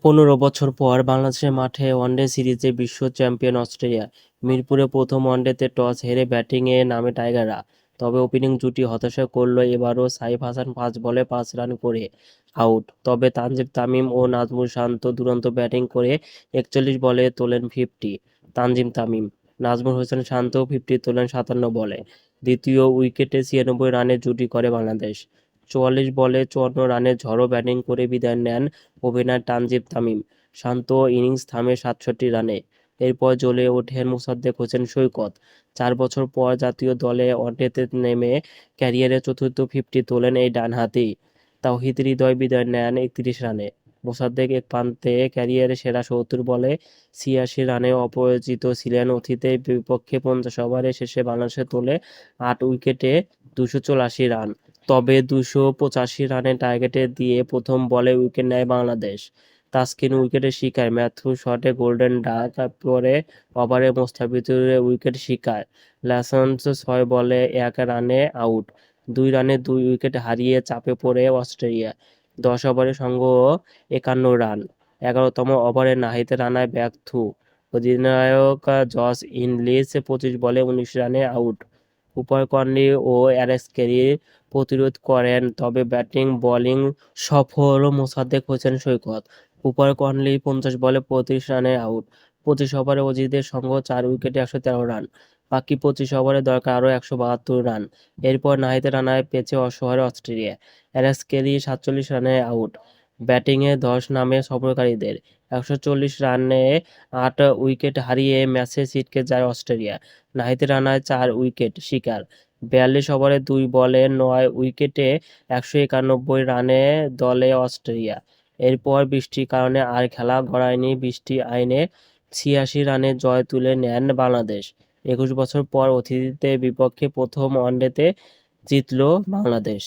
15 বছর পর বাংলাদেশের মাঠে ওয়ানডে সিরিজে বিশ্ব চ্যাম্পিয়ন অস্ট্রেলিয়া। মিরপুরে প্রথম ওয়ানডেতে টস হেরে ব্যাটিংয়ে নামে টাইগাররা। তবে ওপেনিং জুটি হতাশা করল এবারও। সাইফ হাসান 5 বলে 5 রান করে আউট। তবে তানজিদ তামিম ও নাজমুল শান্ত দুরন্ত ব্যাটিং করে 41 বলে তোলেন 50। তানজিম তামিম, নাজমুল হোসেন শান্ত 50 তোলেন 57 বলে। দ্বিতীয় উইকেটে 96 রানের জুটি করে বাংলাদেশ। 44 বলে 54 রানের ঝড়ো ব্যাটিং করে বিদায় নেন ওপেনার তানজিদ তামিম। শান্ত ইনিংস থামে 67 রানে। এরপর জ্বলে ওঠেন মোসাদ্দেক হোসেন সৈকত। 4 বছর পর জাতীয় দলে ওয়ানডেতে নেমে ক্যারিয়ারের চতুর্থ 50 তোলেন এই ডানহাতি। তাওহিদ হৃদয় বিদায় নেন 31 রানে। মোসাদ্দেক এক প্রান্তে ক্যারিয়ারের সেরা 70 বলে 86 রানে অপরাজিত ছিলেন। অতীতের বিপক্ষে 50 ওভারের শেষে বাংলাদেশে তোলে 8 উইকেটে 284 রান। তবে 285 রানের টার্গেট দিয়ে প্রথম বলে উইকেট নেয় বাংলাদেশ। তাসকিন উইকেটের শিকার, ম্যাথিউ শটে গোল্ডেন ডাক, পরে ওভারে মোস্তাফিজুর উইকেট শিকার। ল্যাসন্স 6 বলে 1 রানে আউট। 2 রানে 2 উইকেট হারিয়ে চাপে পড়ে অস্ট্রেলিয়া। 10 ওভারে সংগ্রহ 51 রান। 11তম ওভারে নাহিদ রানায় ব্যর্থ অধিনায়ক জস ইংলিশ 25 বলে 19 রানে আউট। কুপার কর্নি ও অ্যালেক্স ক্যারি প্রতিরোধ করেন, তবে ব্যাটিং বোলিং সফল মোসাদ্দেক হোসেন সৈকত। কুপার কর্নি 50 বলে 35 রানে আউট। 25 ওভারে অজিতের সঙ্গে 4 উইকেটে 113 রান। বাকি 25 ওভারে দরকার আরও 172 রান। এরপর নাহিদ রানায় পেছে অসহায় অস্ট্রেলিয়া। অ্যালেক্স ক্যারি 47 রানে আউট। ব্যাটিংয়ে ধস নামে সফরকারীদের। 140 রানে 8 উইকেট হারিয়ে ম্যাচে ছিটকে যায় অস্ট্রেলিয়া। নাহিদ রানায় 4 উইকেট শিকার। 42 ওভারে 2 বলে 9 উইকেটে 191 রানে দলে অস্ট্রেলিয়া। এরপর বৃষ্টির কারণে আর খেলা গড়ায়নি। বৃষ্টি আইনে 86 রানে জয় তুলে নেন বাংলাদেশ। 21 বছর পর অতিথিদের বিপক্ষে প্রথম ওয়ানডেতে জিতল বাংলাদেশ।